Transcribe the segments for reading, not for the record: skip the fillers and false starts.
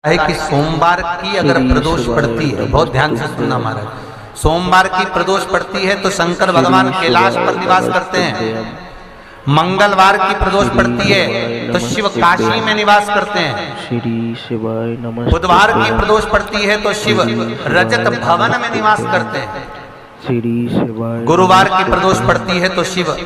है कि सोमवार की अगर प्रदोष पड़ती है, बहुत ध्यान से सुनना महाराज, सोमवार की प्रदोष पड़ती है तो शंकर भगवान कैलाश पर निवास करते हैं। मंगलवार की प्रदोष पड़ती है तो शिव काशी में निवास करते हैं। श्री शिवाय नमः। बुधवार की प्रदोष पड़ती है तो शिव रजत भवन में निवास करते हैं। श्री शिवाय। गुरुवार की प्रदोष पड़ती है तो शिव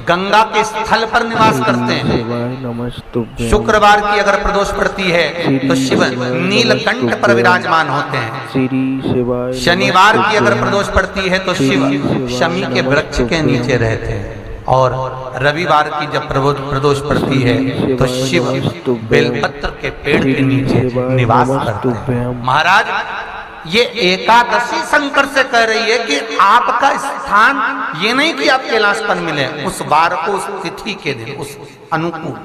गंगा के स्थल पर निवास करते हैं। शुक्रवार की अगर प्रदोष पड़ती है तो शिव नीलकंठ पर विराजमान होते हैं। शनिवार की अगर प्रदोष पड़ती है तो शिव शमी के वृक्ष के नीचे रहते हैं। और रविवार की जब प्रदोष पड़ती है तो शिव बेलपत्र के पेड़ के नीचे निवास करते हैं। महाराज ये एकादशी शंकर से कह रही है कि आपका स्थान ये नहीं कि आप कैलाश पर मिले, उस वार को, उस तिथि के दिन, उस अनुकूल।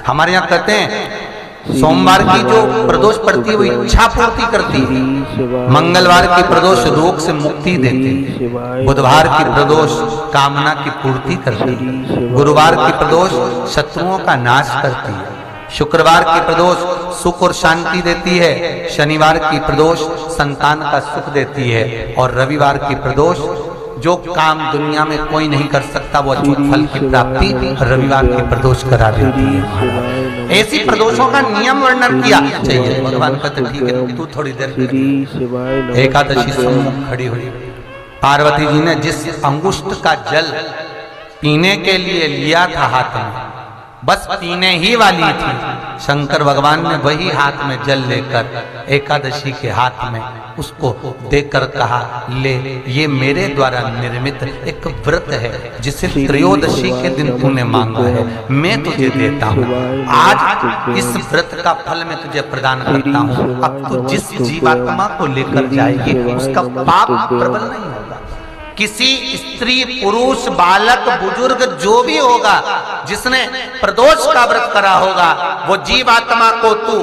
हमारे यहाँ कहते हैं सोमवार की जो प्रदोष पड़ती है वो इच्छा पूर्ति करती है। मंगलवार की प्रदोष रोग से मुक्ति देती है। बुधवार की प्रदोष कामना की पूर्ति करती है। गुरुवार की प्रदोष शत्रुओं का नाश करती है। शुक्रवार की प्रदोष सुख और शांति देती है। शनिवार की प्रदोष संतान का सुख देती है। और रविवार की प्रदोष जो काम दुनिया में कोई नहीं कर सकता वो अचूक फल की प्राप्ति रविवार की प्रदोष करा देती है। ऐसी प्रदोषों का नियम वर्णन किया चाहिए। भगवान कहते ठीक है तू थोड़ी देर। एकादशी सम्मुख खड़ी हुई पार्वती जी ने जिस अंगुष्ठ का जल पीने के लिए लिया था हाथ में, बस पीने ही वाली थी, शंकर भगवान ने वही हाथ में जल लेकर एकादशी के हाथ में उसको देकर कहा ले, ये मेरे द्वारा निर्मित एक व्रत है जिसे त्रयोदशी के दिन तूने मांगा है, मैं तुझे देता हूँ। आज इस व्रत का फल मैं तुझे प्रदान करता हूँ। अब तू जिस जीवात्मा को लेकर जाएगी उसका पाप प्रबल नहीं होगा। किसी स्त्री, पुरुष, बालक, बुजुर्ग जो भी होगा जिसने प्रदोष का व्रत करा होगा वो जीवात्मा को तू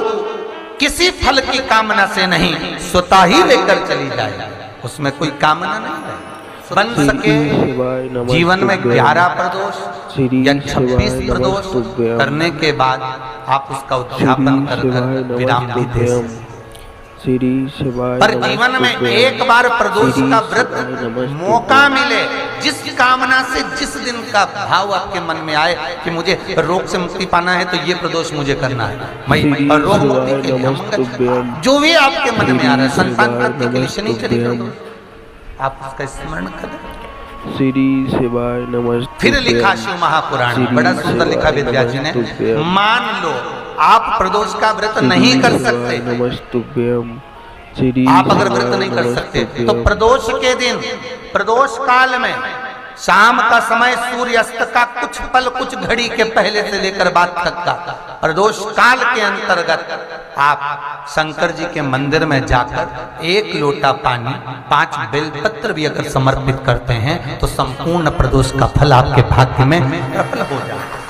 किसी फल की कामना से नहीं स्वतः ही लेकर चली जाए। उसमें कोई कामना नहीं है। बन सके जीवन में 11 प्रदोष या 26 प्रदोष करने के बाद आप उसका उद्यापन कर विराम भी दे सकते। पर जीवन में एक बार प्रदोष का व्रत मौका मिले, जिस कामना से जिस दिन का भाव आपके मन में आए कि मुझे रोग से मुक्ति पाना है तो ये प्रदोष मुझे करना है, मैं रोग मुक्ति के लिए जो भी आपके मन में आ रहा है, संतान प्राप्ति के लिए शनिचरी आप उसका स्मरण करें। श्री शिवाय नमस्ते। फिर लिखा शिव महापुराण में, बड़ा सुंदर लिखा विद्या जी ने, मान लो आप प्रदोष का व्रत नहीं कर सकते, आप अगर व्रत नहीं कर सकते तो प्रदोष के दिन, प्रदोष काल में शाम का समय सूर्यास्त का कुछ पल, कुछ घड़ी के पहले से लेकर बाद तक का प्रदोष काल के अंतर्गत आप शंकर जी के मंदिर में जाकर 1 लोटा पानी, 5 बेलपत्र भी अगर समर्पित करते हैं तो संपूर्ण प्रदोष का फल आपके भाग्य में प्रबल हो जाए।